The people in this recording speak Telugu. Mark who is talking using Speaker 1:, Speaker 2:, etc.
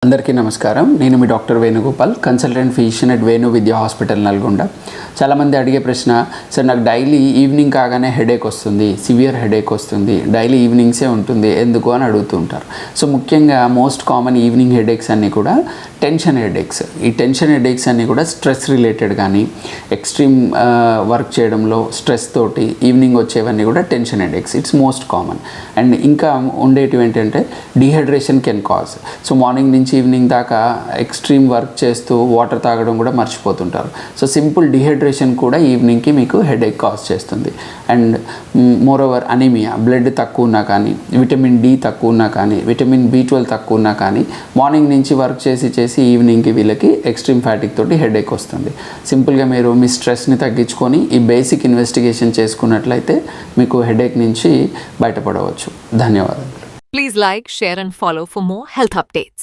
Speaker 1: అందరికీ నమస్కారం. నేను మీ doctor Venugopal, consultant physician at Venu Vidya hospital Nalgonda. చాలామంది అడిగే ప్రశ్న, సార్ నాకు డైలీ ఈవినింగ్ కాగానే హెడేక్ వస్తుంది, సివియర్ హెడేక్ వస్తుంది, డైలీ ఈవినింగ్సే ఉంటుంది ఎందుకు అని అడుగుతుంటారు. సో ముఖ్యంగా మోస్ట్ కామన్ ఈవినింగ్ హెడేక్స్ అన్నీ కూడా టెన్షన్ హెడేక్స్. ఈ టెన్షన్ హెడేక్స్ అన్నీ కూడా స్ట్రెస్ రిలేటెడ్ కానీ ఎక్స్ట్రీమ్ వర్క్ చేయడంలో స్ట్రెస్ తోటి ఈవినింగ్ వచ్చేవన్నీ కూడా tension headaches. It's most common. And ఇంకా ఉండేటివి ఏంటంటే dehydration can cause. So morning నుంచి ఈవినింగ్ దాకా ఎక్స్ట్రీమ్ వర్క్ చేస్తూ వాటర్ తాగడం కూడా మర్చిపోతుంటారు. సో సింపుల్ డిహైడ్రేషన్ కూడా ఈవినింగ్కి మీకు హెడేక్ కాజ్ చేస్తుంది. And more over anaemia, blood తక్కువ ఉన్నా కానీ, విటమిన్ డి తక్కువ ఉన్నా కానీ, విటమిన్ B12 తక్కువ ఉన్నా కానీ మార్నింగ్ నుంచి వర్క్ చేసి ఈవినింగ్కి వీళ్ళకి ఎక్స్ట్రీమ్ ఫ్యాటిక్ తోటి హెడేక్ వస్తుంది. సింపుల్గా మీరు మీ స్ట్రెస్ని తగ్గించుకొని ఈ బేసిక్ ఇన్వెస్టిగేషన్ చేసుకున్నట్లయితే మీకు హెడేక్ నుంచి బయటపడవచ్చు. ధన్యవాదాలు.
Speaker 2: Please like, share and follow for more health updates.